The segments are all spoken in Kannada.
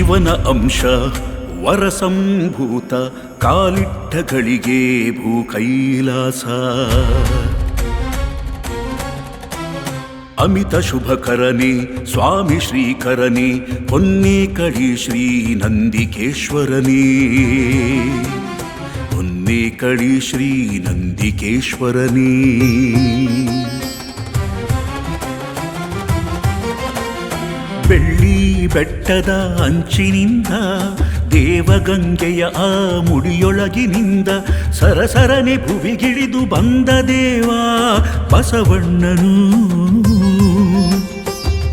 ಶಿವನ ಅಂಶ ವರಸಂಭೂತ ಕಾಲಿಟ್ಟಗಳಿಗೆ ಭೂ ಕೈಲಾಸ ಅಮಿತ ಶುಭಕರನೆ ಸ್ವಾಮಿ ಶ್ರೀಕರನೆ ಹೊನ್ನೆ ಕಳಿ ಶ್ರೀ ನಂದಿಕೇಶ್ವರನೇ ಹೊನ್ನೆ ಕಳಿ ಶ್ರೀ ನಂದಿಕೇಶ್ವರನೇ ಬೆಳ್ಳಿ ಬೆಟ್ಟದ ಅಂಚಿನಿಂದ ದೇವಗಂಗೆಯ ಆ ಮುಡಿಯೊಳಗಿನಿಂದ ಸರಸರನೆ ಭುವಿಗಿಳಿದು ಬಂದ ದೇವ ಬಸವಣ್ಣನು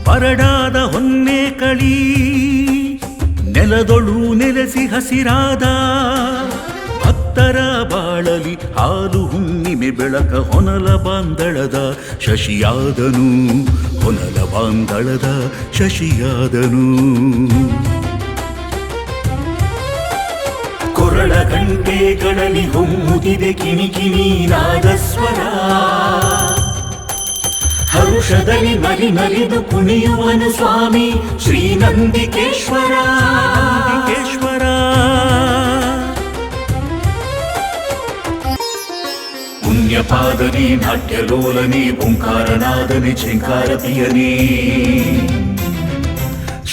ಪರಡಾದ ಹೊನ್ನೆ ಕಳಿ ನೆಲದೊಳು ನೆಲೆಸಿ ಹಸಿರಾದ ಭಕ್ತರ ಬಾಳಲಿ ಹಾಲು ಹುಣ್ಣಿಮೆ ಬೆಳಕ ಹೊನಲ ಬಾಂದಳದ ಶಶಿಯಾದನು ಹೊನಲ ಬಾಂದಳದ ಶಶಿಯಾದನು ಕೊರಳ ಗಂಟೆಗಳಲ್ಲಿ ಹೊಮ್ಮುತ್ತಿದೆ ಕಿಣಿಕಿಣಿ ನಾದಸ್ವರ ಹರುಷದಲ್ಲಿ ನಲಿ ನಲಿದು ಕುಣಿಯುವನು ಸ್ವಾಮಿ ಶ್ರೀ ನಂದಿಕೇಶ್ವರ ಪುಣ್ಯಪಾದನೆ ನಾಟ್ಯಲೋಲನೆ ಓಂಕಾರನಾದನೆ ಝಂಕಾರ ಪ್ರಿಯನೇ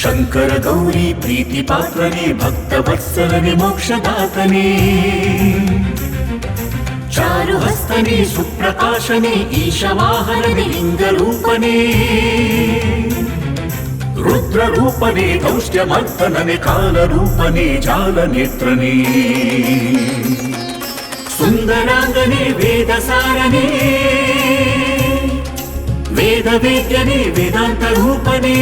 ಶಂಕರ ಗೌರಿ ಪ್ರೀತಿ ಪಾತ್ರನೇ ಭಕ್ತ ವತ್ಸಲನೆ ಮೋಕ್ಷದಾತನೇ ಚಾರು ಹಸ್ತನೇ ಸುಪ್ರಕಾಶನೇ ಈಶವಾಹನನೇ ಲಿಂಗರೂಪನೇ ರುದ್ರ ರೂಪನೇ ದೌಷ್ಟ್ಯಮರ್ದನನೆ ಕಾಲರೂಪನೇ ಜಾಲನೇತ್ರನೇ ಸುಂದರಾಂಗನೇ ವೇದ ಸಾರನೇ ವೇದ ವೇದ್ಯನೇ ವೇದಾಂತ ರೂಪನೇ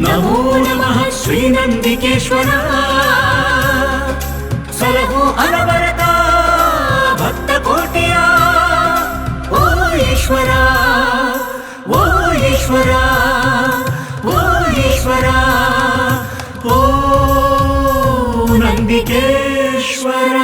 ನಮೋ ನಮಃ ಶ್ರೀ ನಂದಿಕೇಶ್ವರ ಸಲಹು ಅನವರತ ಭಕ್ತ ಕೋಟಿಯ ಓ ಈಶ್ವರ ಓ ಈಶ್ವರ ಓ ಈಶ್ವರ ಓ ನಂದಿಕೇಶ್ವರ